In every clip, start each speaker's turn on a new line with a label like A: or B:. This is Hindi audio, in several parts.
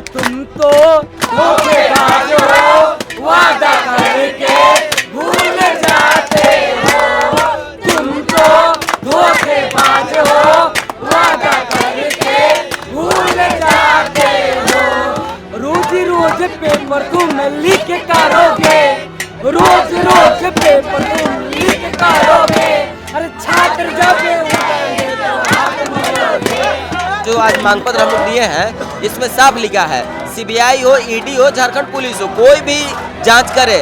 A: तुम तो धोखेबाज हो, वादा करके भूल जाते हो। तुम तो धोखेबाज हो, वादा करके भूल जाते हो। रोज रोज पेपर तुम लीक करोगे, रोज रोज पेपर तुम लीक करोगे। अरे छात्र जब
B: जो आज मांग पत्र हम लोग दिए हैं, इसमें साफ लिखा है सीबीआई हो, ईडी हो, झारखंड पुलिस हो, कोई भी जांच करे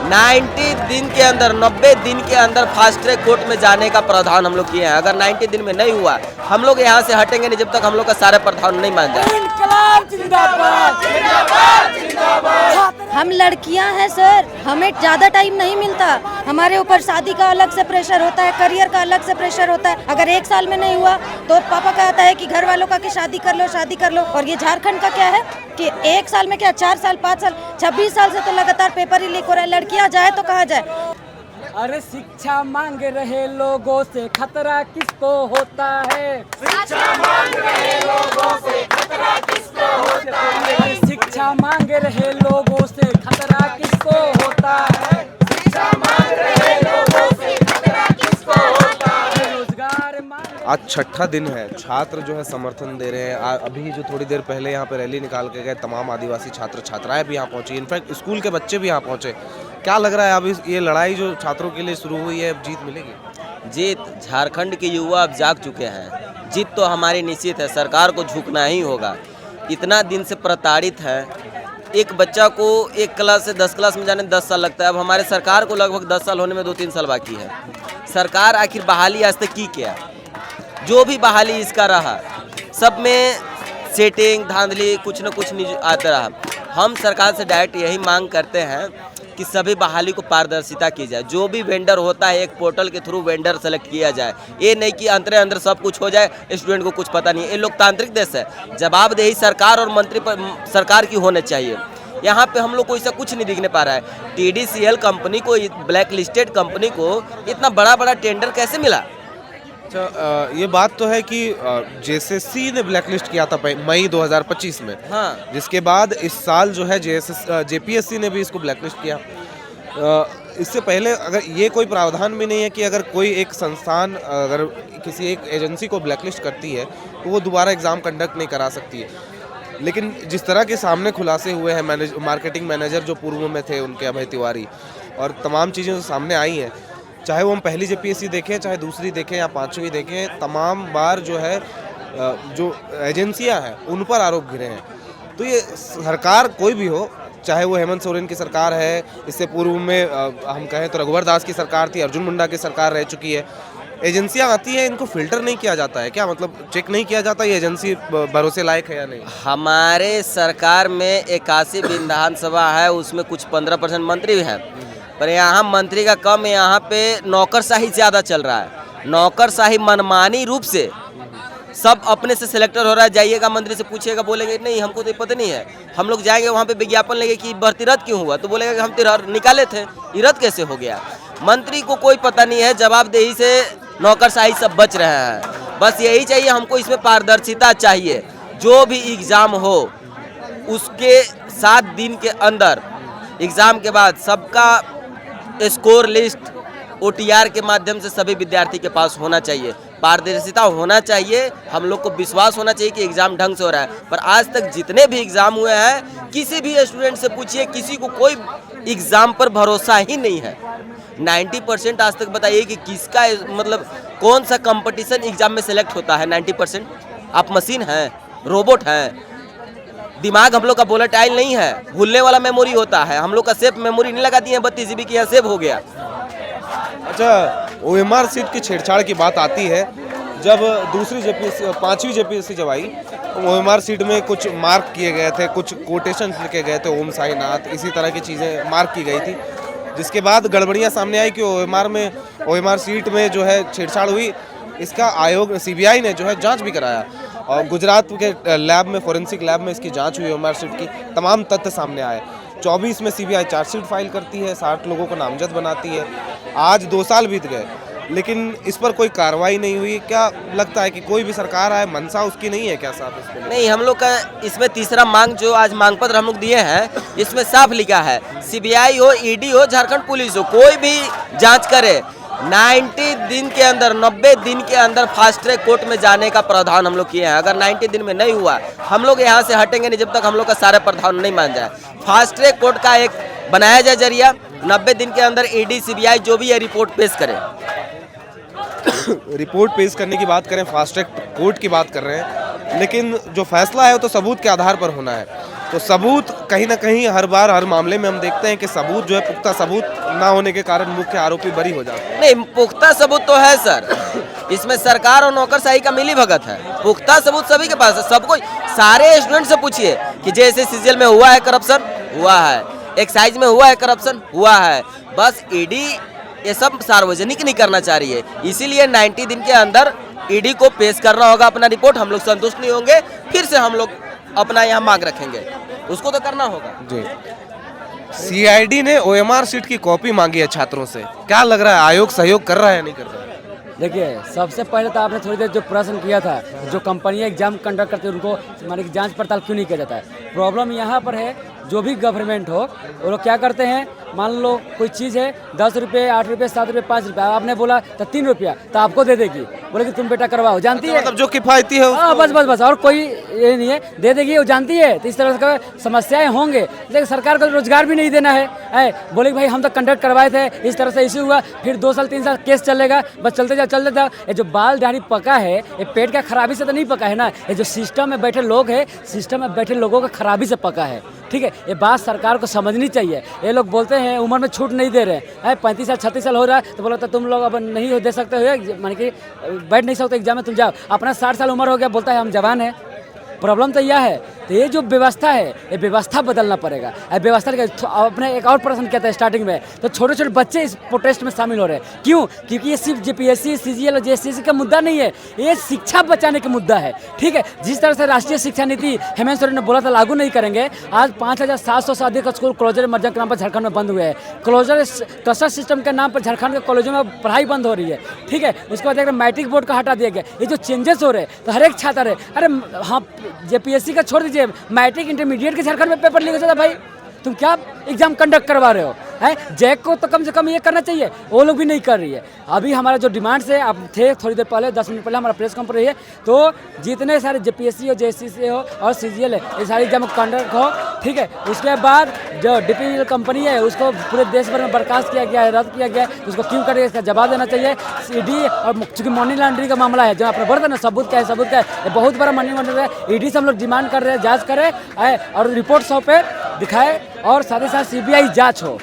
B: 90 दिन के अंदर, 90 दिन के अंदर फास्ट ट्रैक कोर्ट में जाने का प्रावधान हम लोग किए हैं। अगर 90 दिन में नहीं हुआ, हम लोग यहाँ से हटेंगे नहीं जब तक हम लोग का सारे प्रावधान नहीं मान जाए।
A: इनकलाब जिंदाबाद, जिंदाबाद, जिंदाबाद।
C: हम लड़कियां हैं सर, हमें ज़्यादा टाइम नहीं मिलता। हमारे ऊपर शादी का अलग से प्रेशर होता है, करियर का अलग से प्रेशर होता है। अगर 1 साल में नहीं हुआ तो पापा कहता है कि घर वालों का कि शादी कर लो, शादी कर लो। और ये झारखंड का क्या है कि 1 साल में क्या 4 साल, 5 साल, 26 साल से तो लगातार पेपर ही लीक हो रहा है। लड़कियां जाए तो कहाँ जाए?
A: अरे शिक्षा मांग रहे लोगों से खतरा किसको होता है? शिक्षा मांग रहे लोगों से खतरा किसको होता है? शिक्षा मांग रहे लोगों से खतरा किसको होता है? शिक्षा मांग रहे लोगों से खतरा किसको होता है? रोजगार मांग।
D: आज छठा दिन है, छात्र जो है समर्थन दे रहे हैं। अभी जो थोड़ी देर पहले यहाँ पे रैली निकाल के गए तमाम आदिवासी छात्र छात्राएं भी यहाँ पहुंची, इनफैक्ट स्कूल के बच्चे भी यहाँ पहुंचे। क्या लग रहा है अब ये लड़ाई जो छात्रों के लिए शुरू हुई है, अब जीत मिलेगी?
B: जीत झारखंड के युवा अब जाग चुके हैं। जीत तो हमारी निश्चित है, सरकार को झुकना ही होगा। इतना दिन से प्रताड़ित है। एक बच्चा को 1 क्लास से 10 क्लास में जाने 10 साल लगता है। अब हमारे सरकार को लगभग 10 साल होने में 2-3 साल बाकी है। सरकार आखिर बहाली आज तक की क्या? जो भी बहाली इसका रहा, सब में सेटिंग धांधली कुछ न कुछ आता रहा। हम सरकार से डायरेक्ट यही मांग करते हैं कि सभी बहाली को पारदर्शिता की जाए। जो भी वेंडर होता है एक पोर्टल के थ्रू वेंडर सेलेक्ट किया जाए। ये नहीं कि अंदर सब कुछ हो जाए, स्टूडेंट को कुछ पता नहीं है। ये लोकतांत्रिक देश है, जवाबदेही सरकार और मंत्री पर सरकार की होने चाहिए। यहाँ पे हम लोग को ऐसा कुछ नहीं दिखने पा रहा है। TDCL कंपनी को, ब्लैक लिस्टेड कंपनी को इतना बड़ा टेंडर कैसे मिला?
D: अच्छा, ये बात तो है कि JSSC ने ब्लैकलिस्ट किया था मई 2025 में।
B: हाँ,
D: जिसके बाद इस साल जो है JPSC ने भी इसको ब्लैकलिस्ट किया। इससे पहले अगर ये कोई प्रावधान भी नहीं है कि अगर कोई एक संस्थान अगर किसी एक एजेंसी को ब्लैकलिस्ट करती है तो वो दोबारा एग्ज़ाम कंडक्ट नहीं करा सकती है। लेकिन जिस तरह के सामने खुलासे हुए हैं, मार्केटिंग मैनेजर जो पूर्व में थे उनके, अभय तिवारी, और तमाम चीज़ें जो सामने आई हैं, चाहे वो हम पहली JPSC देखें, चाहे दूसरी देखें या 5वीं देखें, तमाम बार जो है जो एजेंसियां हैं उन पर आरोप घिरे हैं। तो ये सरकार कोई भी हो, चाहे वो हेमंत सोरेन की सरकार है, इससे पूर्व में हम कहें तो रघुवर दास की सरकार थी, अर्जुन मुंडा की सरकार रह चुकी है। एजेंसियां आती हैं, इनको फिल्टर नहीं किया जाता है क्या? मतलब चेक नहीं किया जाता ये एजेंसी भरोसे लायक है या नहीं?
B: हमारे सरकार में 81 विधानसभा है, उसमें कुछ 15% मंत्री हैं, पर यहाँ मंत्री का कम है। यहाँ पे नौकरशाही ज़्यादा चल रहा है। नौकरशाही मनमानी रूप से सब अपने से सिलेक्टर हो रहा है। जाइएगा मंत्री से पूछिएगा, बोलेंगे नहीं हमको तो पता नहीं है। हम लोग जाएंगे वहाँ पे विज्ञापन लेंगे कि भर्ती रद्द क्यों हुआ, तो बोलेगा कि हम तो निकाले थे, ये रद्द कैसे हो गया। मंत्री को कोई पता नहीं है, जवाबदेही से नौकरशाही सब बच रहे हैं। बस यही चाहिए हमको, इसमें पारदर्शिता चाहिए। जो भी एग्ज़ाम हो उसके 7 दिन के अंदर, एग्ज़ाम के बाद सबका स्कोर लिस्ट OTR के माध्यम से सभी विद्यार्थी के पास होना चाहिए। पारदर्शिता होना चाहिए, हम लोग को विश्वास होना चाहिए कि एग्ज़ाम ढंग से हो रहा है। पर आज तक जितने भी एग्ज़ाम हुए हैं, किसी भी स्टूडेंट से पूछिए, किसी को कोई एग्ज़ाम पर भरोसा ही नहीं है। 90% आज तक बताइए कि किसका, मतलब कौन सा कंपटीशन एग्ज़ाम में सेलेक्ट होता है? 90% आप मशीन हैं, रोबोट हैं। दिमाग हम लोग का वोलेटाइल नहीं है, भूलने वाला मेमोरी होता है। हम लोग का सेफ मेमोरी नहीं लगा दी है, 32 GB की यहाँ सेव हो गया।
D: अच्छा, OMR सीट की छेड़छाड़ की बात आती है। जब दूसरी JPSC, 5वीं JPSC जब आई तो OMR सीट में कुछ मार्क किए गए थे, कुछ कोटेशन लिखे गए थे, ओम साईनाथ, इसी तरह की चीज़ें मार्क की गई थी। जिसके बाद गड़बड़ियाँ सामने आई कि OMR सीट में जो है छेड़छाड़ हुई। इसका आयोग CBI ने जो है जांच भी कराया और गुजरात के लैब में, फोरेंसिक लैब में इसकी जांच हुई। OMR सीट की तमाम तथ्य सामने आए। 24 में CBI चार्जशीट फाइल करती है, 60 लोगों को नामजद बनाती है। आज 2 साल बीत गए, लेकिन इस पर कोई कार्रवाई नहीं हुई। क्या लगता है कि कोई भी सरकार आए, मंशा उसकी नहीं है क्या साहब इसमें?
B: नहीं, हम लोग का इसमें तीसरा मांग जो आज मांग पत्र हम लोग दिए हैं, इसमें साफ लिखा है सीबीआई हो, ईडी हो, झारखंड पुलिस हो, कोई भी जांच करे, 90 दिन के अंदर, 90 दिन के अंदर फास्ट ट्रैक कोर्ट में जाने का प्रावधान हम लोग किए हैं। अगर 90 दिन में नहीं हुआ, हम लोग यहाँ से हटेंगे नहीं जब तक हम लोग का सारे प्रावधान नहीं मान जाए। फास्ट ट्रैक कोर्ट का एक बनाया जाए जरिया, 90 दिन के अंदर ईडी सीबीआई जो भी है रिपोर्ट पेश करे।
D: रिपोर्ट पेश करने की बात करें, फास्ट ट्रैक कोर्ट की बात कर रहे हैं, लेकिन जो फैसला है वो तो सबूत के आधार पर होना है। तो सबूत कहीं ना कहीं हर बार हर मामले में हम देखते हैं कि सबूत जो है, पुख्ता सबूत ना होने के कारण मुख्य आरोपी बरी हो जाते हैं।
B: नहीं, पुख्ता सबूत तो है सर, इसमें सरकार और नौकरशाही का मिली भगत है। पुख्ता सबूत सभी के पास है, सबको, सारे स्टूडेंट से पूछिए कि जैसे सीजीएल में हुआ है करप्शन, हुआ है, एक्साइज में हुआ है करप्शन, हुआ है। बस ईडी ये सब सार्वजनिक नहीं करना चाह रही है, इसीलिए 90 दिन के अंदर ईडी को पेश करना होगा अपना रिपोर्ट। हम लोग संतुष्ट नहीं होंगे, फिर से हम लोग अपना यहाँ मांग रखेंगे, उसको तो करना होगा
D: जी। सीआईडी ने ओएमआर शीट की कॉपी मांगी है छात्रों से, क्या लग रहा है आयोग सहयोग कर रहा है या नहीं कर रहा है?
A: देखिए, सबसे पहले तो आपने थोड़ी देर जो प्रश्न किया था, जो कंपनी एग्जाम कंडक्ट करती है उनको माने कि जांच पड़ताल क्यों नहीं किया जाता है। प्रॉब्लम यहाँ पर है, जो भी गवर्नमेंट हो वो लोग क्या करते हैं, मान लो कोई चीज़ है 10 रुपये, 8 रुपये, 7 रुपये, 5 रुपये, आपने बोला तो 3 रुपया तो आपको दे देगी, बोले कि तुम बेटा करवाओ, जानती है
D: मतलब जो किफायती है
A: हाँ, बस और कोई ये नहीं है, दे देगी, वो जानती है। तो इस तरह का समस्याएं होंगे, लेकिन सरकार को रोजगार भी नहीं देना है। बोले कि भाई हम तो कंडक्ट करवाए थे, इस तरह से इश्यू हुआ, फिर 2 साल 3 साल केस चलेगा, बस चलते जाओ। ये जो बाल दाढ़ी पका है, ये पेट का खराबी से तो नहीं पका है ना, ये जो सिस्टम में बैठे लोग हैं, सिस्टम में बैठे लोगों का खराबी से पका है। ठीक है, ये बात सरकार को समझनी चाहिए। ये लोग बोलते हैं उम्र में छूट नहीं दे रहे हैं, 35 साल 36 साल हो रहा है तो बोला तो तुम लोग अब नहीं दे सकते हो, माने कि बैठ नहीं सकते एग्जाम में, तुम जाओ। अपना 60 साल उम्र हो गया, बोलता है हम जवान हैं। प्रॉब्लम तो यह है, तो ये जो व्यवस्था है, ये व्यवस्था बदलना पड़ेगा। व्यवस्था अपने एक और प्रश्न किया था स्टार्टिंग में, तो छोटे छोटे बच्चे इस प्रोटेस्ट में शामिल हो रहे हैं, क्यों? क्योंकि ये सिर्फ जेपीएससी, सीजीएल और जेएसएससी का मुद्दा नहीं है, ये शिक्षा बचाने का मुद्दा है। ठीक है, जिस तरह से राष्ट्रीय शिक्षा नीति हेमंत सोरेन ने बोला था लागू नहीं करेंगे, आज 5700 से अधिक स्कूल क्लोजर मर्जर के नाम पर झारखंड में बंद हुए हैं। क्लोजर क्लस्टर सिस्टम के नाम पर झारखंड के कॉलेजों में पढ़ाई बंद हो रही है। ठीक है, उसके बाद मैट्रिक बोर्ड का हटा दिया गया। ये जो चेंजेस हो रहे हैं, तो हर एक छात्र है, अरे हाँ जेपीएससी का छोड़ दीजिए, मैट्रिक इंटरमीडिएट के झारखंड में पेपर लीक हो जाता भाई, तुम क्या एग्जाम कंडक्ट करवा रहे हो? है जैक को तो कम से कम ये करना चाहिए, वो लोग भी नहीं कर रही है। अभी हमारा जो डिमांड्स है, आप थे थोड़ी देर पहले 10 मिनट पहले हमारा प्रेस कॉन्फ्रेंस रही है, तो जितने सारे जेपीएससी हो, जेएसएससी हो और सीजीएल है, ये सारी एग्जाम कंडक्ट हो। ठीक है, उसके बाद जो डीपीएल कंपनी है उसको पूरे देश भर में बर्खास्त किया गया है, रद्द किया गया है, उसको क्यों करेगा इसका जवाब देना चाहिए। ईडी और चूंकि मनी लॉन्ड्रिंग का मामला है, जो आपने बोला था ना सबूत क्या है, ये बहुत बड़ा मनी लॉन्ड्रिंग है। ईडी से हम लोग डिमांड कर रहे हैं जाँच करे और रिपोर्ट सौंपे, दिखाए, और साथ ही साथ सीबीआई जाँच हो।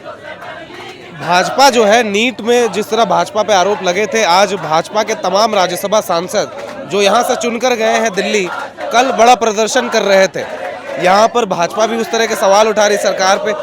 D: भाजपा जो है नीट में जिस तरह भाजपा पे आरोप लगे थे, आज भाजपा के तमाम राज्यसभा सांसद जो यहाँ से चुनकर गए हैं दिल्ली, कल बड़ा प्रदर्शन कर रहे थे। यहाँ पर भाजपा भी उस तरह के सवाल उठा रही सरकार पे,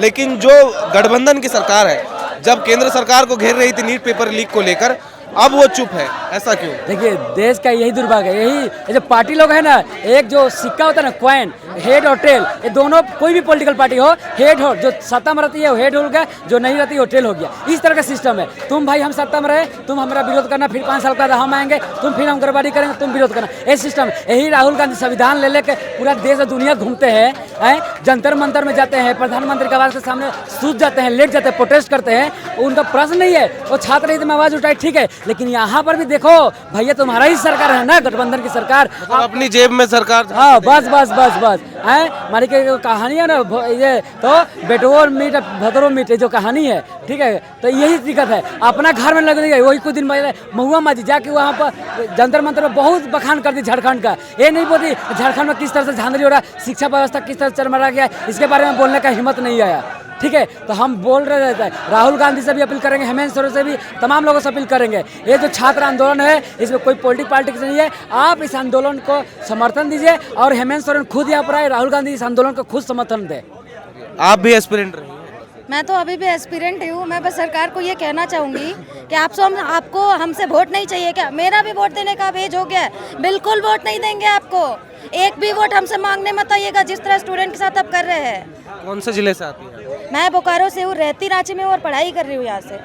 D: लेकिन जो गठबंधन की सरकार है, जब केंद्र सरकार को घेर रही थी नीट पेपर लीक को लेकर, अब वो चुप है, ऐसा क्यों?
A: देखिए, देश का यही दुर्भाग्य है, यही जो पार्टी लोग है ना, एक जो सिक्का होता है ना, कॉइन, हेड और टेल, ये दोनों, कोई भी पॉलिटिकल पार्टी हो, हेड हो, जो सत्ता में रहती है वो हेड हो गया, जो नहीं रहती है वो टेल हो गया। इस तरह का सिस्टम है। तुम भाई हम सत्ता में रहे, तुम हमारा विरोध करना, फिर 5 साल बाद हम आएंगे, तुम फिर हम गड़बड़ी करेंगे, तुम विरोध करना, ये सिस्टम। यही राहुल गांधी संविधान ले लेकर पूरा देश और दुनिया घूमते हैं, जंतर मंतर में जाते हैं, प्रधानमंत्री के आवास के सामने सूझ जाते हैं, लेट जाते हैं, प्रोटेस्ट करते हैं। उनका प्रश्न नहीं है, वो छात्र हित में आवाज उठाए, ठीक है, लेकिन यहाँ पर भी देखो भैया, तुम्हारा ही सरकार है ना, गठबंधन की सरकार,
D: अपनी जेब में सरकार।
A: हाँ, बस मानी की कहानी है ना, ये तो बेटोर मीट भदरो मीट जो कहानी है। ठीक है, तो यही दिक्कत है, अपना घर में लग गई। वही कुछ दिन पहले महुआ माजी जाके वहाँ पर जंतर मंतर में बहुत बखान कर दी झारखंड का। ये नहीं बोलती झारखंड में किस तरह से धांधली हो रहा है, शिक्षा व्यवस्था किस तरह से चरमरा गया, इसके बारे में बोलने का हिम्मत नहीं आया। ठीक है, तो हम बोल रहे रहते हैं, राहुल गांधी से भी अपील करेंगे, हेमंत सोरेन से भी, तमाम लोगों से अपील करेंगे, ये जो छात्र आंदोलन है इसमें कोई पॉलिटिक्स नहीं है, आप इस आंदोलन को समर्थन दीजिए, और हेमंत सोरेन खुद यहाँ पर आए, राहुल गांधी इस आंदोलन को खुद समर्थन दे।
D: आप भी एस्पिरेंट रही हैं?
C: मैं तो अभी भी एस्पिरेंट ही हूँ। मैं बस सरकार को ये कहना चाहूँगी कि आपको हमसे वोट नहीं चाहिए क्या? मेरा भी वोट देने का एज हो गया है, बिल्कुल वोट नहीं देंगे आपको। एक भी वोट हमसे मांगने मत आइएगा, जिस तरह स्टूडेंट के साथ अब कर रहे हैं।
D: कौन से जिले से आती हैं?
C: मैं बोकारो से हूँ, रहती रांची में और पढ़ाई कर रही हूँ यहाँ से।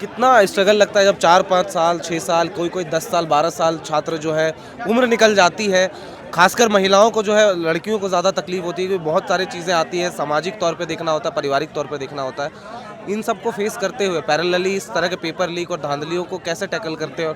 D: कितना स्ट्रगल लगता है जब 4-5 साल 6 साल कोई 10 साल 12 साल छात्र जो है उम्र निकल जाती है। खासकर महिलाओं को जो है, लड़कियों को ज़्यादा तकलीफ होती है क्योंकि बहुत सारी चीज़ें आती है, सामाजिक तौर पे देखना होता है, पारिवारिक तौर पे देखना होता है। इन सबको फेस करते हुए पैरेलली इस तरह के पेपर लीक और धांधलियों को कैसे टैकल करते हो,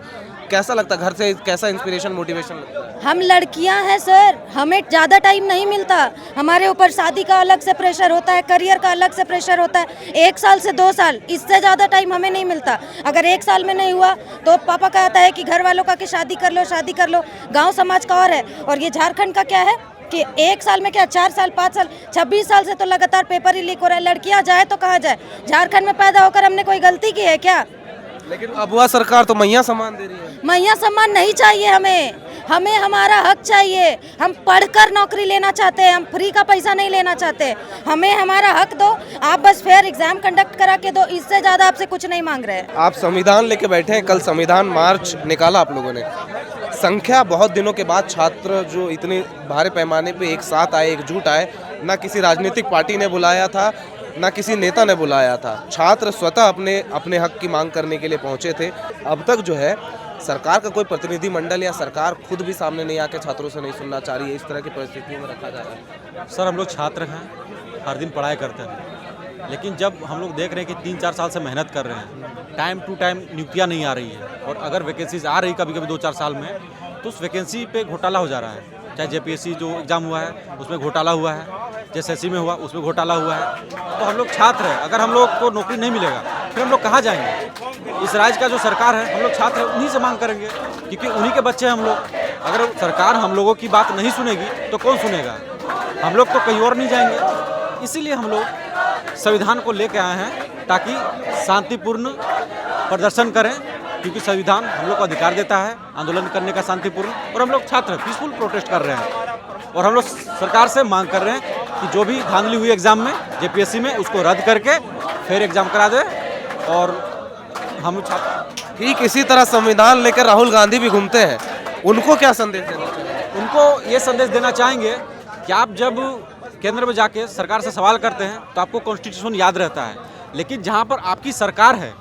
D: कैसा लगता है घर से, कैसा इंस्पिरेशन मोटिवेशन लगता है?
C: हम लड़कियां हैं सर, हमें ज़्यादा टाइम नहीं मिलता। हमारे ऊपर शादी का अलग से प्रेशर होता है, करियर का अलग से प्रेशर होता है। 1 साल से 2 साल, इससे ज़्यादा टाइम हमें नहीं मिलता। अगर 1 साल में नहीं हुआ तो पापा कहता है कि घर वालों का कि शादी कर लो, शादी कर लो। गांव समाज का और है, और ये झारखंड का क्या है कि 1 साल में क्या 4 साल 5 साल 26 साल से तो लगातार पेपर ही लीक हो रहा है। लड़कियां जाए तो कहाँ जाए? झारखंड में पैदा होकर हमने कोई गलती की है क्या?
D: लेकिन अब वह सरकार तो मैया सम्मान दे रही है।
C: मैया सम्मान नहीं चाहिए हमें हमारा हक चाहिए। हम पढ़कर नौकरी लेना चाहते हैं, हम फ्री का पैसा नहीं लेना चाहते। हमें हमारा हक दो, आप बस फेयर एग्जाम कंडक्ट करा के दो, इससे ज़्यादा आपसे कुछ नहीं मांग रहे हैं।
D: आप संविधान लेके बैठे हैं, कल संविधान मार्च निकाला आप लोगों ने। संख्या बहुत दिनों के बाद छात्र जो इतने भारी पैमाने पे एक साथ आए, एकजुट आए, ना किसी राजनीतिक पार्टी ने बुलाया था, ना किसी नेता ने बुलाया था। छात्र स्वतः अपने हक की मांग करने के लिए पहुंचे थे। अब तक जो है सरकार का कोई प्रतिनिधि मंडल या सरकार खुद भी सामने नहीं आके छात्रों से नहीं सुनना चाह रही है। इस तरह की परिस्थितियों में रखा जा रहा है।
E: सर, हम लोग छात्र हैं, हर दिन पढ़ाई करते हैं, लेकिन जब हम लोग देख रहे हैं कि 3-4 साल से मेहनत कर रहे हैं, टाइम टू टाइम नियुक्तियाँ नहीं आ रही है, और अगर वैकेंसीज आ रही कभी कभी 2-4 साल में, तो उस वैकेंसी पे घोटाला हो जा रहा है। चाहे जेपीएससी जो एग्ज़ाम हुआ है उसमें घोटाला हुआ है, जेएसएससी में हुआ उसमें घोटाला हुआ है। तो हम लोग छात्र हैं, अगर हम लोग को नौकरी नहीं मिलेगा फिर हम लोग कहाँ जाएंगे? इस राज्य का जो सरकार है, हम लोग छात्र हैं, उन्हीं से मांग करेंगे, क्योंकि उन्हीं के बच्चे हैं हम लोग। अगर सरकार हम लोगों की बात नहीं सुनेगी तो कौन सुनेगा? हम लोग तो कहीं और नहीं जाएंगे। इसीलिए हम लोग संविधान को लेकर आए हैं, ताकि शांतिपूर्ण प्रदर्शन करें, क्योंकि संविधान हम लोग को अधिकार देता है आंदोलन करने का शांतिपूर्ण। और हम लोग छात्र पीसफुल प्रोटेस्ट कर रहे हैं, और हम लोग सरकार से मांग कर रहे हैं कि जो भी धांधली हुई एग्ज़ाम में, जेपीएससी में, उसको रद्द करके फिर एग्ज़ाम करा दे। और हम छात्र
D: ठीक इसी तरह संविधान लेकर राहुल गांधी भी घूमते हैं, उनको क्या संदेश देना चाहिए?
E: उनको ये संदेश देना चाहेंगे कि आप जब केंद्र में जाके सरकार से सवाल करते हैं तो आपको कॉन्स्टिट्यूशन याद रहता है, लेकिन जहाँ पर आपकी सरकार है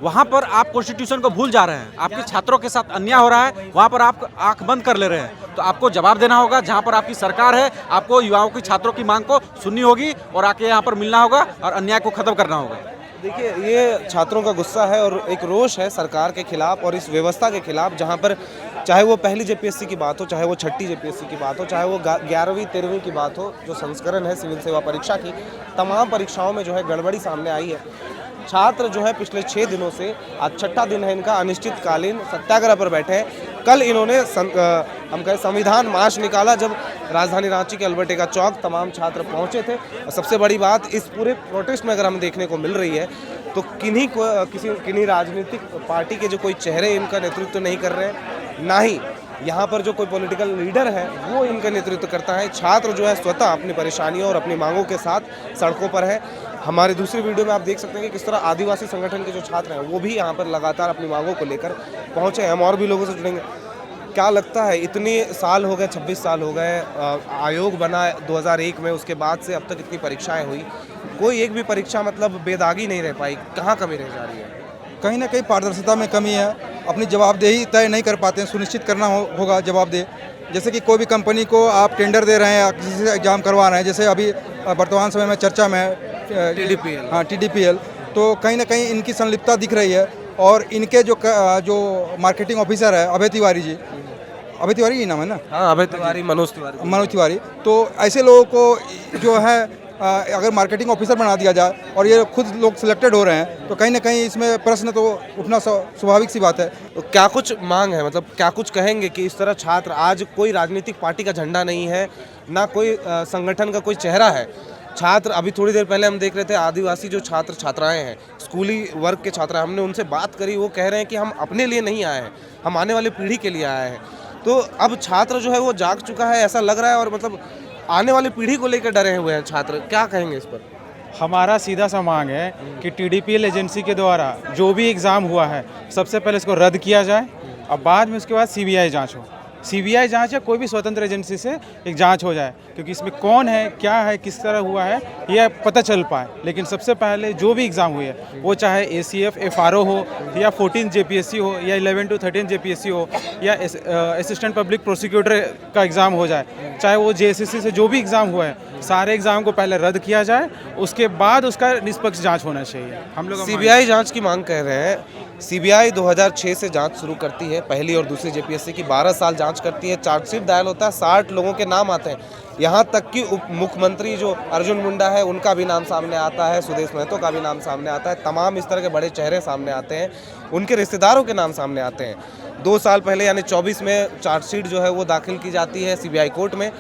E: वहाँ पर आप कॉन्स्टिट्यूशन को भूल जा रहे हैं। आपके छात्रों के साथ अन्याय हो रहा है, वहाँ पर आप आंख बंद कर ले रहे हैं। तो आपको जवाब देना होगा। जहाँ पर आपकी सरकार है, आपको युवाओं की, छात्रों की मांग को सुननी होगी और आके यहाँ पर मिलना होगा और अन्याय को खत्म करना होगा।
D: देखिए, ये छात्रों का गुस्सा है और एक रोष है सरकार के खिलाफ और इस व्यवस्था के खिलाफ, जहाँ पर चाहे वो पहली जेपीएससी की बात हो, चाहे वो छठी जेपीएससी की बात हो, चाहे वो 11वीं 13वीं की बात हो, जो संस्करण है सिविल सेवा परीक्षा की, तमाम परीक्षाओं में जो है गड़बड़ी सामने आई है। छात्र जो है पिछले 6 दिनों से, आज 6ठा दिन है इनका, अनिश्चितकालीन सत्याग्रह पर बैठे हैं। कल इन्होंने हम कहें संविधान मार्च निकाला, जब राजधानी रांची के अल्बर्ट एक्का चौक तमाम छात्र पहुंचे थे। और सबसे बड़ी बात इस पूरे प्रोटेस्ट में अगर हम देखने को मिल रही है तो किन्हीं राजनीतिक पार्टी के जो कोई चेहरे इनका नेतृत्व नहीं कर रहे हैं, ना ही यहाँ पर जो कोई पॉलिटिकल लीडर है वो इनका नेतृत्व करता है। छात्र जो है स्वतः अपनी परेशानियों और अपनी मांगों के साथ सड़कों पर है। हमारी दूसरी वीडियो में आप देख सकते हैं कि किस तरह आदिवासी संगठन के जो छात्र हैं वो भी यहाँ पर लगातार अपनी मांगों को लेकर पहुँचे हैं। हम और भी लोगों से जुड़ेंगे। क्या लगता है, इतने साल हो गए, 26 साल हो गए, आयोग बना 2001 में, उसके बाद से अब तक इतनी परीक्षाएं हुई, कोई एक भी परीक्षा मतलब बेदागी नहीं रह पाई, कहाँ कमी रह जा रही है?
F: कहीं ना कहीं पारदर्शिता में कमी है। अपनी जवाबदेही तय नहीं कर पाते हैं, सुनिश्चित करना होगा जवाबदेह। जैसे कि कोई भी कंपनी को आप टेंडर दे रहे हैं या किसी से एग्जाम करवा रहे हैं, जैसे अभी वर्तमान समय में चर्चा में है
D: TDPL।
F: हाँ, TDPL, तो कहीं ना कहीं इनकी संलिप्तता दिख रही है। और इनके जो मार्केटिंग ऑफिसर है अभय तिवारी जी, अभय तिवारी ही नाम है ना?
D: हाँ, अभय तिवारी, मनोज तिवारी।
F: तो ऐसे लोगों को जो है अगर मार्केटिंग ऑफिसर बना दिया जाए और ये खुद लोग सिलेक्टेड हो रहे हैं, तो कहीं ना कहीं इसमें प्रश्न तो उठना स्वाभाविक सी बात है।
D: तो क्या कुछ मांग है, मतलब क्या कुछ कहेंगे कि इस तरह छात्र, आज कोई राजनीतिक पार्टी का झंडा नहीं है, ना कोई संगठन का कोई चेहरा है। छात्र, अभी थोड़ी देर पहले हम देख रहे थे आदिवासी जो छात्र छात्राएं हैं, स्कूली वर्ग के छात्र, हमने उनसे बात करी, वो कह रहे हैं कि हम अपने लिए नहीं आए हैं, हम आने वाली पीढ़ी के लिए आए हैं। तो अब छात्र जो है वो जाग चुका है ऐसा लग रहा है, और मतलब आने वाली पीढ़ी को लेकर डरे हुए हैं छात्र। क्या कहेंगे इस पर?
G: हमारा सीधा सा मांग है कि TDPL एजेंसी के द्वारा जो भी एग्ज़ाम हुआ है सबसे पहले इसको रद्द किया जाए और बाद में उसके बाद CBI जांच हो। सीबीआई जांच या कोई भी स्वतंत्र एजेंसी से एक जांच हो जाए, क्योंकि इसमें कौन है, क्या है, किस तरह हुआ है, यह पता चल पाए। लेकिन सबसे पहले जो भी एग्ज़ाम हुई है, वो चाहे ACF FRO हो या 14 JPSC हो या 11 to 13 JPSC हो या असिस्टेंट पब्लिक प्रोसिक्यूटर का एग्ज़ाम हो जाए, चाहे वो JSSC से जो भी एग्ज़ाम हुआ है, सारे एग्ज़ाम को पहले रद्द किया जाए, उसके बाद उसका निष्पक्ष जांच होना चाहिए। हम लोग
D: सीबीआई जांच की मांग कर रहे हैं। सीबीआई 2006 से जांच शुरू करती है, पहली और दूसरी JPSC की 12 साल जांच करती है, चार्जशीट दायर होता है, 60 लोगों के नाम आते हैं। यहाँ तक कि उप मुख्यमंत्री जो अर्जुन मुंडा है उनका भी नाम सामने आता है, सुदेश महतो का भी नाम सामने आता है, तमाम इस तरह के बड़े चेहरे सामने आते हैं, उनके रिश्तेदारों के नाम सामने आते हैं। 2 साल पहले यानी 24 में चार्जशीट जो है वो दाखिल की जाती है सीबीआई कोर्ट में।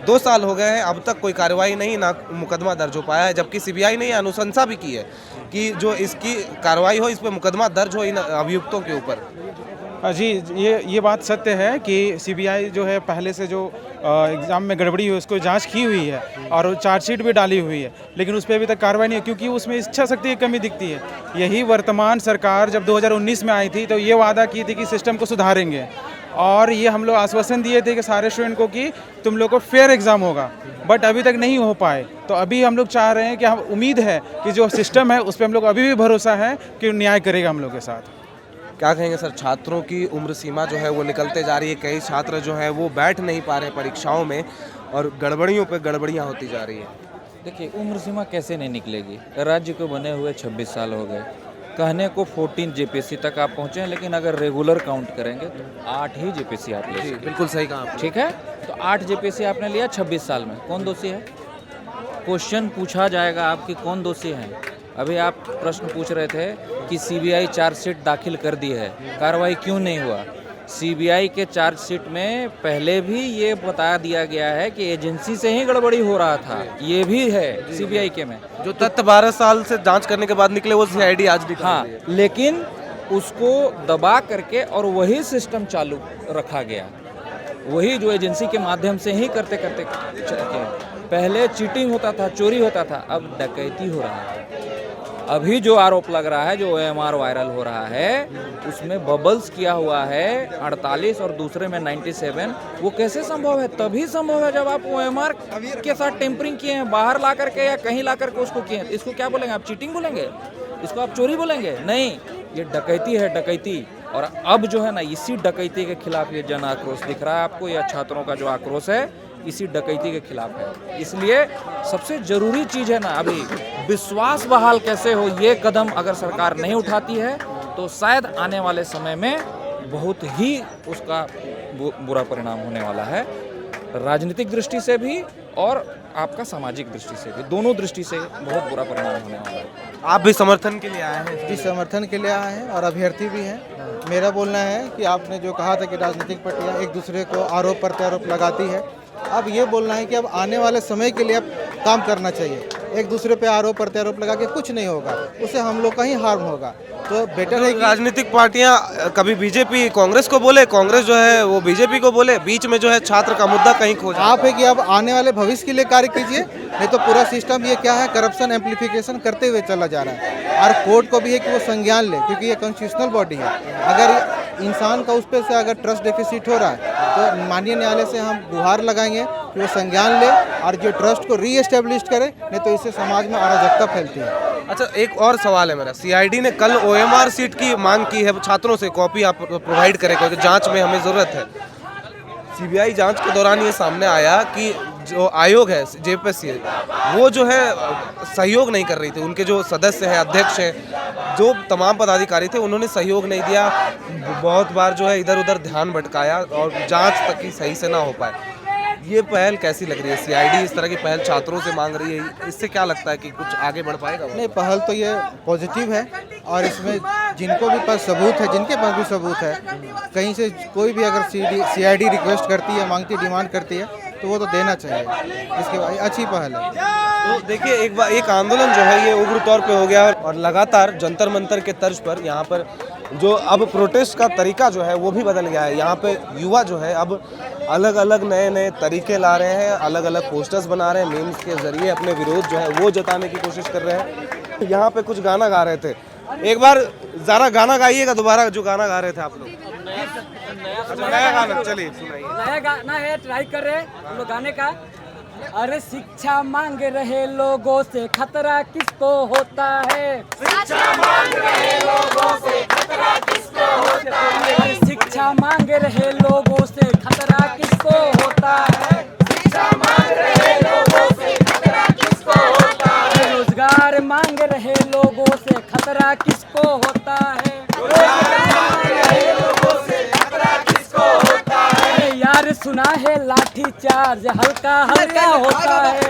D: 2 साल हो गए हैं, अब तक कोई कार्रवाई नहीं, ना मुकदमा दर्ज हो पाया है, जबकि सीबीआई ने अनुशंसा भी की है कि जो इसकी कार्रवाई हो, इस पर मुकदमा दर्ज हो इन अभियुक्तों के ऊपर।
G: जी, ये बात सत्य है कि सीबीआई जो है पहले से जो एग्ज़ाम में गड़बड़ी हुई उसको जांच की हुई है और चार्जशीट भी डाली हुई है, लेकिन उस पर अभी तक कार्रवाई नहीं है, क्योंकि उसमें इच्छा शक्ति की कमी दिखती है। यही वर्तमान सरकार जब 2019 में आई थी तो ये वादा की थी कि सिस्टम को सुधारेंगे, और ये हम लोग आश्वासन दिए थे कि सारे स्टूडेंट को कि तुम लोग को फेयर एग्ज़ाम होगा, बट अभी तक नहीं हो पाए। तो अभी हम लोग चाह रहे हैं कि हम उम्मीद है कि जो सिस्टम है उस पर हम लोग अभी भी भरोसा है कि न्याय करेगा हम लोग के साथ।
D: क्या कहेंगे सर, छात्रों की उम्र सीमा जो है वो निकलते जा रही है, कई छात्र जो है वो बैठ नहीं पा रहे हैं परीक्षाओं में और गड़बड़ियों पे गड़बड़ियाँ होती जा रही है।
H: देखिए, उम्र सीमा कैसे नहीं निकलेगी, राज्य को बने हुए 26 साल हो गए, कहने को 14 JPSC तक आप पहुँचे हैं, लेकिन अगर रेगुलर काउंट करेंगे तो 8 ही JPSC आप ले सकते हैं।
D: बिल्कुल सही कहा आपने।
H: ठीक है, तो 8 JPSC आपने लिया 26 साल में, कौन दोषी है? क्वेश्चन पूछा जाएगा आपकी, कौन दोषी है? अभी आप प्रश्न पूछ रहे थे कि सीबीआई चार्जशीट दाखिल कर दी है, कार्रवाई क्यों नहीं हुआ? सीबीआई के चार्जशीट में पहले भी ये बता दिया गया है कि एजेंसी से ही गड़बड़ी हो रहा था, ये भी है सीबीआई के में।
D: जो तथ्य 12 साल से जांच करने के बाद निकले वो CID आज निकल
H: हाँ,
D: रही है।
H: लेकिन उसको दबा करके और वही सिस्टम चालू रखा गया, वही जो एजेंसी के माध्यम से ही करते करते पहले चीटिंग होता था, चोरी होता था, अब डकैती हो रहा है। अभी जो आरोप लग रहा है, जो OMR वायरल हो रहा है, उसमें बबल्स किया हुआ है 48 और दूसरे में 97। वो कैसे संभव है? तभी संभव है जब आप OMR के साथ टेम्परिंग किए हैं, बाहर ला करके या कहीं ला करके उसको किए हैं। इसको क्या बोलेंगे आप? चीटिंग बोलेंगे? इसको आप चोरी बोलेंगे? नहीं, ये डकैती है, डकैती। और अब जो है ना, इसी डकैती के खिलाफ ये जन आक्रोश दिख रहा है आपको, या छात्रों का जो आक्रोश है इसी डकैती के खिलाफ है। इसलिए सबसे ज़रूरी चीज़ है ना, अभी विश्वास बहाल कैसे हो, ये कदम अगर सरकार नहीं उठाती है तो शायद आने वाले समय में बहुत ही उसका बुरा परिणाम होने वाला है, राजनीतिक दृष्टि से भी और आपका सामाजिक दृष्टि से भी, दोनों दृष्टि से बहुत बुरा परिणाम होने वाला है।
D: आप भी समर्थन के लिए आए हैं?
I: जी, समर्थन के लिए आए हैं और अभ्यर्थी भी हैं। मेरा बोलना है कि आपने जो कहा था कि राजनीतिक पार्टियां एक दूसरे को आरोप प्रत्यारोप लगाती है, अब ये बोलना है कि अब आने वाले समय के लिए अब काम करना चाहिए। एक दूसरे पे आरोप प्रत्यारोप लगा के कुछ नहीं होगा, उससे हम लोग का ही हार्म होगा। तो बेटर है कि
D: राजनीतिक पार्टियां कभी बीजेपी कांग्रेस को बोले, कांग्रेस जो है वो बीजेपी को बोले, बीच में जो है छात्र का मुद्दा कहीं खो जाए।
I: आप है कि अब आने वाले भविष्य के लिए कार्य कीजिए, नहीं तो पूरा सिस्टम ये क्या है, करप्शन एम्प्लीफिकेशन करते हुए चला जा रहा है। और कोर्ट को भी है कि वो संज्ञान ले, क्योंकि ये कॉन्स्टिट्यूशनल बॉडी है। अगर इंसान का उस पर से अगर ट्रस्ट डेफिसिट हो रहा है तो माननीय न्यायालय से हम गुहार लगाएंगे कि वो संज्ञान ले और जो ट्रस्ट को रीएस्टेब्लिश करे, नहीं तो इससे समाज में अराजकता फैलती है।
D: अच्छा, एक और सवाल है मेरा। CID ने कल OMR सीट की मांग की है छात्रों से, कॉपी आप प्रोवाइड करें क्योंकि जांच में हमें ज़रूरत है। CBI जांच के दौरान ये सामने आया कि जो आयोग है JPSC वो जो है सहयोग नहीं कर रही थी, उनके जो सदस्य हैं, अध्यक्ष हैं, जो तमाम पदाधिकारी थे, उन्होंने सहयोग नहीं दिया, बहुत बार जो है इधर उधर ध्यान भटकाया और जांच तक की सही से ना हो पाए। ये पहल कैसी लग रही है? CID इस तरह की पहल छात्रों से मांग रही है, इससे क्या लगता है कि कुछ आगे बढ़ पाएगा?
I: नहीं, पहल तो ये पॉजिटिव है और इसमें जिनको भी पास सबूत है, जिनके पास भी सबूत है, कहीं से कोई भी अगर CID रिक्वेस्ट करती है, मांगती, डिमांड करती है तो वो तो देना चाहिए। इसके बाद अच्छी पहल है।
D: तो देखिए, एक आंदोलन जो है ये उग्र तौर पे हो गया और लगातार जंतर मंतर के तर्ज पर यहाँ पर जो अब प्रोटेस्ट का तरीका जो है वो भी बदल गया है। यहाँ पे युवा जो है अब अलग अलग नए तरीके ला रहे हैं, अलग अलग पोस्टर्स बना रहे हैं, मीम्स के जरिए अपने विरोध जो है वो जताने की कोशिश कर रहे हैं। यहाँ पे कुछ गाना गा रहे थे, एक बार ज़रा गाना गाइएगा दोबारा, जो गाना गा रहे थे आप लोग। नया गाना चलिए सुनाइए।
A: नया गाना है, ट्राई कर रहे हम लोग गाने का। अरे शिक्षा मांग रहे लोगों से खतरा किसको होता है? शिक्षा मांग रहे लोगों से खतरा किसको होता है? अरे शिक्षा मांग रहे लोगों से खतरा किसको होता है? शिक्षा मांग रहे लोगों से खतरा किसको होता है? रोजगार मांग रहे लोगों से खतरा किसको होता है? रोजगार मांग रहे लोगों से खतरा किसको होता है? यार सुना है लाठी चार्ज हल्का हल्का होता है।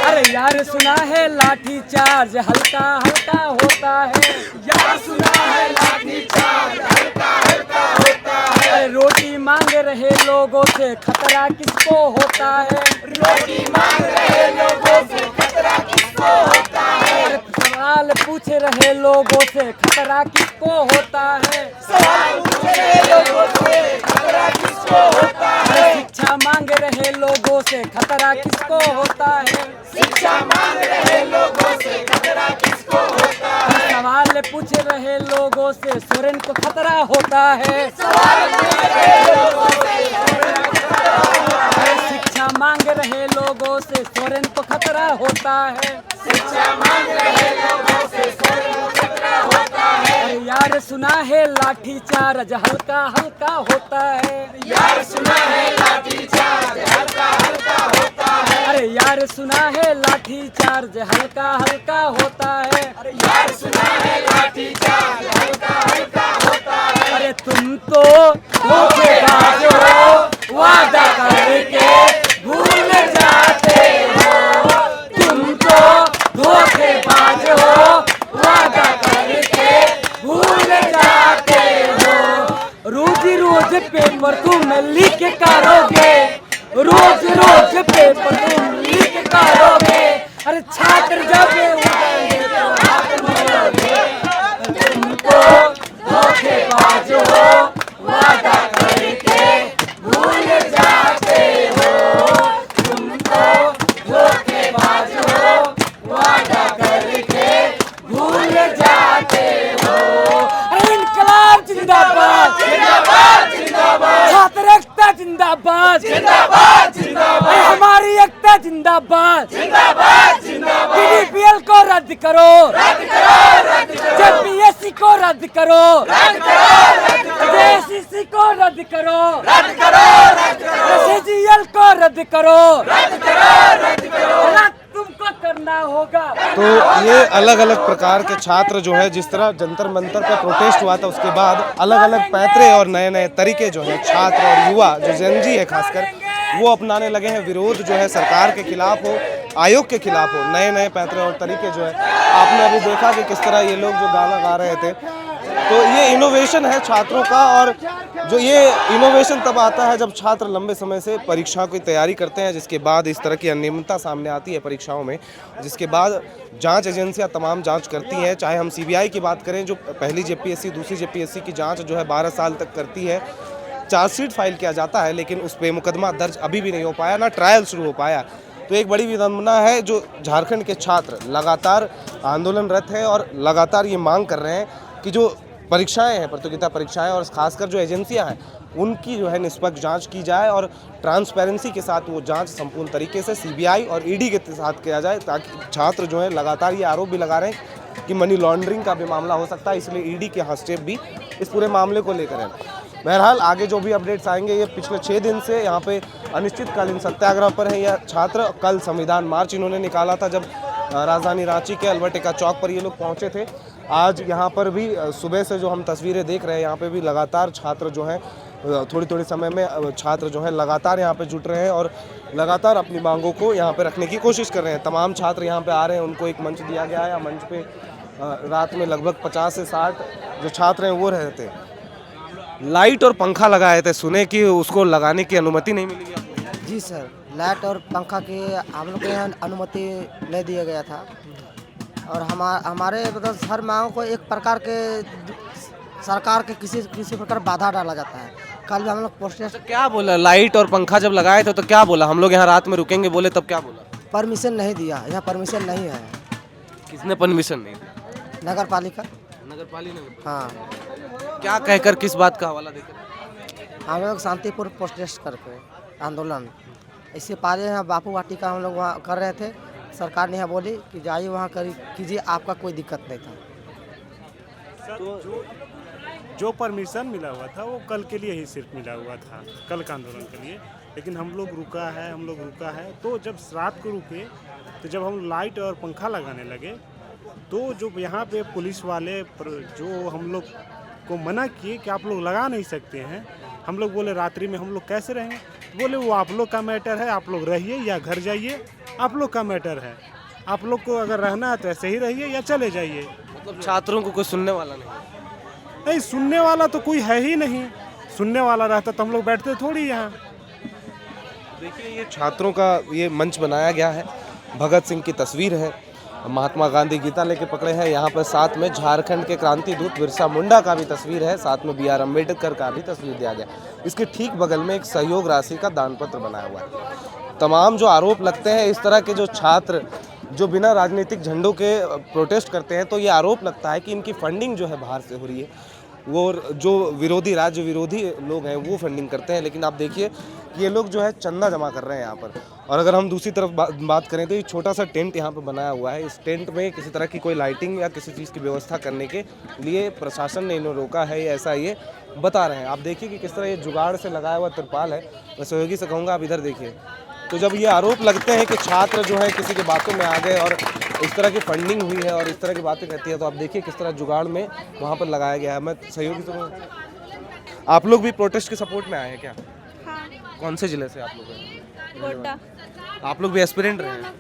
A: अरे यार सुना है लाठी चार्ज हल्का हल्का होता है। यार सुना है लाठी चार्ज हल्का हल्का होता है। अरे रोटी मांग रहे लोगों से खतरा किसको होता है? रोटी मांग रहे लोगों से खतरा किसको होता है? सवाल पूछ रहे लोगों से खतरा किसको होता है? सवाल पूछ रहे लोगों से खतरा किसको होता है? शिक्षा मांग रहे लोगों से खतरा किसको होता है? शिक्षा मांग रहे लोगों से खतरा किसको होता है? सवाल पूछ रहे लोगों से सोरेन को खतरा होता है। सवाल पूछ रहे लोगों से सोरेन को खतरा होता है। शिक्षा मांग रहे लोगों से सोरेन को खतरा होता है। शिक्षा मांग रहे लोगों से सोरेन को खतरा होता है। अरे यार सुना है लाठी चार्ज हल्का हल्का होता है। यार सुना है लाठी चार्ज हल्का हल्का होता है। अरे यार सुना है लाठी चार्ज हल्का हल्का होता है। अरे यार सुना है लाठी चार्ज हल्का हल्का होता है। अरे तुम तो धोखेबाज हो, वादा करके भूल जाते हो। तुम तो धोखेबाज हो, वादा करके भूल जाते हो। रोज रोज पेपर तुम लीक करोगे, रोज रोज पेपर तुम लीक करोगे। अरे छात्र जब उठेंगे तो हाथ मरोगे। तुम तो धोखेबाज हो, वादा करके भूल जाते हो। तुम तो धोखेबाज हो, वादा करके भूल जाते हो। अरे इनकलाब जिंदाबाद जिंदाबाद जिंदाबाद। छात्र एकता जिंदाबाद जिंदाबाद जिंदाबाद। अरे हमारी एकता जिंदाबाद जिंदाबाद जिंदाबाद। पीडीपीएल को रद्द करो रद्द करो रद्द करो। जेपीएससी को रद्द करो रद्द करो रद्द करो। जेसीसी को रद्द करो रद्द करो रद्द करो। एसजीएल को रद्द करो रद्द करो रद्द करो। तुमको करना होगा।
D: तो ये अलग अलग प्रकार के छात्र जो है, जिस तरह जंतर मंतर पर प्रोटेस्ट हुआ था, उसके बाद अलग अलग पैतरे और नए नए तरीके जो है छात्र और युवा जो जेनजी है खासकर वो अपनाने लगे हैं। विरोध जो है सरकार के खिलाफ हो, आयोग के खिलाफ हो, नए नए पैतरे और तरीके जो है आपने अभी देखा कि किस तरह ये लोग जो गाना गा रहे थे। तो ये इनोवेशन है छात्रों का, और जो ये इनोवेशन तब आता है जब छात्र लंबे समय से परीक्षा की तैयारी करते हैं, जिसके बाद इस तरह की अनियमितता सामने आती है परीक्षाओं में, जिसके बाद जांच एजेंसियां तमाम जांच करती हैं। चाहे हम सीबीआई की बात करें, जो पहली जेपीएससी दूसरी जेपीएससी की जांच जो है 12 साल तक करती है। चार्जशीट फाइल किया जाता है, लेकिन उस पर मुकदमा दर्ज अभी भी नहीं हो पाया, ना ट्रायल शुरू हो पाया। तो एक बड़ी विडंबना है जो झारखंड के छात्र लगातार आंदोलनरत हैं और लगातार ये मांग कर रहे हैं कि जो परीक्षाएं हैं, प्रतियोगिता परीक्षाएं, और खासकर जो एजेंसियां हैं उनकी जो है निष्पक्ष जांच की जाए और ट्रांसपेरेंसी के साथ वो जांच संपूर्ण तरीके से सीबीआई और ईडी के साथ किया जाए, ताकि छात्र जो है लगातार ये आरोप भी लगा रहे हैं कि मनी लॉन्ड्रिंग का भी मामला हो सकता है, इसलिए ईडी के हस्तक्षेप भी इस पूरे मामले को लेकर है। बहरहाल आगे जो भी अपडेट्स आएंगे, ये पिछले 6 दिन से यहाँ पे अनिश्चितकालीन सत्याग्रह पर है यह छात्र। कल संविधान मार्च इन्होंने निकाला था, जब राजधानी रांची के अल्बर्टिका चौक पर ये लोग पहुँचे थे। आज यहाँ पर भी सुबह से जो हम तस्वीरें देख रहे हैं, यहाँ पे भी लगातार छात्र जो हैं थोड़ी थोड़ी समय में छात्र जो हैं लगातार यहाँ पे जुट रहे हैं और लगातार अपनी मांगों को यहाँ पे रखने की कोशिश कर रहे हैं। तमाम छात्र यहाँ पे आ रहे हैं, उनको एक मंच दिया गया है। मंच पे रात में लगभग 50 से 60 जो छात्र हैं वो रहते हैं। लाइट और पंखा लगाए थे, सुने कि उसको लगाने की अनुमति नहीं मिली है आपको?
J: जी सर, लाइट और पंखा की हम लोग के यहाँ अनुमति नहीं दिया गया था, और हमारे मतलब हर मांगों को एक प्रकार के सरकार के किसी प्रकार बाधा डाला जाता है। कल भी हम लोग प्रोटेस्ट।
D: क्या बोला? लाइट और पंखा जब लगाए थे तो क्या बोला? हम लोग यहाँ रात में रुकेंगे बोले, तब क्या बोला?
J: परमिशन नहीं दिया, यहाँ परमिशन नहीं है।
D: किसने परमिशन नहीं दिया?
J: नगर पालिका।
D: नगर पालिका में?
J: हाँ,
D: क्या कहकर, किस बात का हवाला देकर?
J: हम लोग शांतिपूर्ण प्रोटेस्ट करके आंदोलन, इससे पहले यहाँ बापू वाटिका हम लोग वहाँ कर रहे थे, सरकार ने यहाँ बोली कि जाइए वहाँ कीजिए, आपका कोई दिक्कत नहीं था।
K: तो जो परमिशन मिला हुआ था वो कल के लिए ही सिर्फ मिला हुआ था, कल का आंदोलन के लिए, लेकिन हम लोग रुका है। तो जब रात को रुके तो जब हम लाइट और पंखा लगाने लगे तो जो यहाँ पे पुलिस वाले जो हम लोग को मना किए कि आप लोग लगा नहीं सकते हैं, हम लोग बोले रात्रि में हम लोग कैसे रहेंगे, तो बोले वो आप लोग का मैटर है, आप लोग रहिए या घर जाइए, आप लोग का मैटर है, आप लोग को अगर रहना है तो ऐसे ही रहिए या चले जाइए।
D: मतलब छात्रों को कोई सुनने वाला
K: नहीं, सुनने वाला तो कोई है ही नहीं, सुनने वाला रहता तो हम लोग बैठते थोड़ी यहाँ।
D: देखिए ये छात्रों का ये मंच बनाया गया है, भगत सिंह की तस्वीर है, महात्मा गांधी गीता लेके पकड़े हैं, यहाँ पर साथ में झारखंड के क्रांति दूत बिरसा मुंडा का भी तस्वीर है, साथ में BR अम्बेडकर का भी तस्वीर दिया गया। इसके ठीक बगल में एक सहयोग राशि का दान पत्र बनाया हुआ है। तमाम जो आरोप लगते हैं इस तरह के जो छात्र जो बिना राजनीतिक झंडों के प्रोटेस्ट करते हैं, तो ये आरोप लगता है कि इनकी फंडिंग जो है बाहर से हो रही है, वो जो विरोधी राज्य विरोधी लोग हैं वो फंडिंग करते हैं। लेकिन आप देखिए ये लोग जो है चंदा जमा कर रहे हैं यहाँ पर। और अगर हम दूसरी तरफ बात करें तो ये छोटा सा टेंट यहाँ पर बनाया हुआ है, इस टेंट में किसी तरह की कोई लाइटिंग या किसी चीज़ की व्यवस्था करने के लिए प्रशासन ने इन्हें रोका है, ऐसा ये बता रहे हैं। आप देखिए कि किस तरह ये जुगाड़ से लगाया हुआ तिरपाल है। मैं सहयोगी से कहूँगा आप इधर देखिए। तो जब ये आरोप लगते हैं कि छात्र जो है किसी के बातों में आ गए और इस तरह की फंडिंग हुई है और इस तरह की बातें कहती है, तो आप देखिए किस तरह जुगाड़ में वहाँ पर लगाया गया है। मैं सहयोगी से, आप लोग भी प्रोटेस्ट के सपोर्ट में आए हैं क्या?
L: हाँ।
D: कौन से जिले से आप लोग हैं?
L: गोड्डा।
D: आप लोग भी एस्पिरेंट रहे हैं?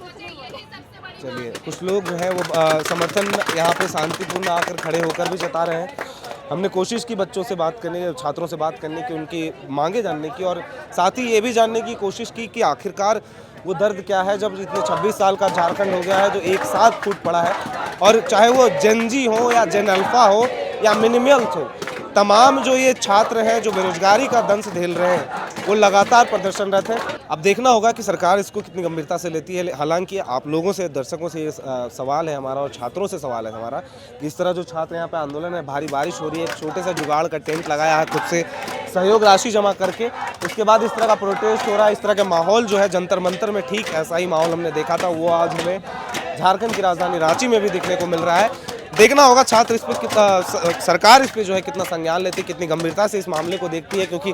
D: चलिए, कुछ लोग जो है वो समर्थन यहाँ पे शांतिपूर्ण आकर खड़े होकर भी जता रहे हैं। हमने कोशिश की बच्चों से बात करने, छात्रों से बात करने की, उनकी मांगे जानने की, और साथ ही ये भी जानने की कोशिश की कि आखिरकार वो दर्द क्या है जब इतने 26 साल का झारखंड हो गया है जो एक साथ फूट पड़ा है। और चाहे वो जेन जी हो या जेन अल्फा हो या मिनिमल्स हो, तमाम जो ये छात्र हैं जो बेरोजगारी का दंश झेल रहे हैं वो लगातार प्रदर्शनरत हैं। अब देखना होगा कि सरकार इसको कितनी गंभीरता से लेती है। हालांकि आप लोगों से, दर्शकों से ये सवाल है हमारा और छात्रों से सवाल है हमारा कि इस तरह जो छात्र यहाँ पे आंदोलन है, भारी बारिश हो रही है, एक छोटे से जुगाड़ का टेंट लगाया है खुद से सहयोग राशि जमा करके, उसके बाद इस तरह का प्रोटेस्ट हो रहा है। इस तरह का माहौल जो है जंतर मंतर में ठीक ऐसा ही माहौल हमने देखा था, वो आज हमें झारखंड की राजधानी रांची में भी देखने को मिल रहा है। देखना होगा छात्र इस पर कितना, सरकार इस पर जो है कितना संज्ञान लेती है, कितनी गंभीरता से इस मामले को देखती है, क्योंकि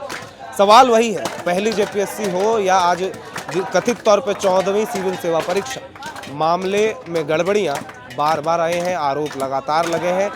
D: सवाल वही है, पहली JPSC हो या आज कथित तौर पर 14वीं सिविल सेवा परीक्षा, मामले में गड़बड़ियाँ बार बार आए हैं, आरोप लगातार लगे हैं,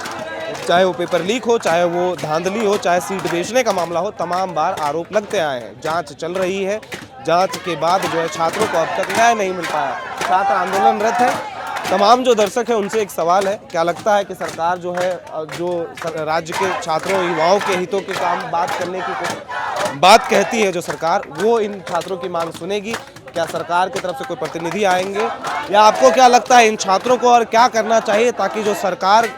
D: चाहे वो पेपर लीक हो, चाहे वो धांधली हो, चाहे सीट बेचने का मामला हो, तमाम बार आरोप लगते आए हैं। जांच चल रही है, जांच के बाद जो है छात्रों को अब तक न्याय नहीं मिल पाया, छात्र आंदोलनरत है। तमाम जो दर्शक हैं उनसे एक सवाल है, क्या लगता है कि सरकार जो है जो राज्य के छात्रों युवाओं के हितों के काम बात करने की कुछ बात कहती है जो सरकार, वो इन छात्रों की मांग सुनेगी? क्या सरकार की तरफ से कोई प्रतिनिधि आएंगे, या आपको क्या लगता है इन छात्रों को और क्या करना चाहिए ताकि जो सरकार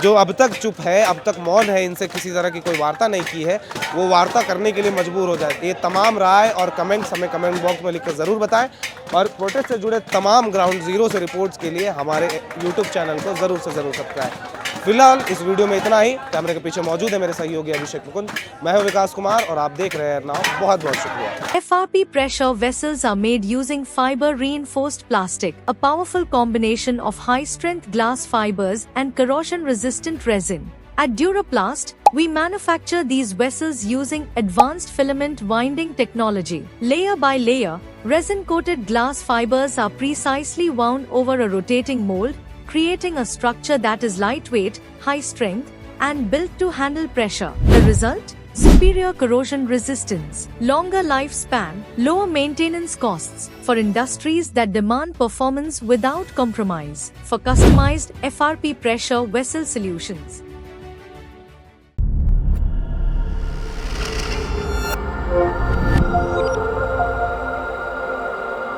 D: जो अब तक चुप है, अब तक मौन है, इनसे किसी तरह की कोई वार्ता नहीं की है, वो वार्ता करने के लिए मजबूर हो जाए? ये तमाम राय और कमेंट्स हमें कमेंट बॉक्स में लिखकर ज़रूर बताएं, और प्रोटेस्ट से जुड़े तमाम ग्राउंड जीरो से रिपोर्ट्स के लिए हमारे YouTube चैनल को ज़रूर से ज़रूर सब्सक्राइब। फिलहाल इस वीडियो में इतना ही। कैमरे के पीछे मौजूद है मेरे सहयोगी अभिषेक मुकुंद, मैं हूं विकास कुमार और आप देख रहे हैं एयरनाउ। बहुत बहुत शुक्रिया।
L: FRP pressure vessels are made using fiber reinforced plastic, a powerful combination of high strength glass fibers and corrosion resistant resin. At Duraplast, we manufacture these vessels using advanced filament winding technology. Layer by layer, resin coated glass fibers are precisely wound over a rotating mold, creating a structure that is lightweight, high strength, and built to handle pressure. The result? Superior corrosion resistance, longer lifespan, lower maintenance costs for industries that demand performance without compromise. For customized FRP pressure vessel solutions,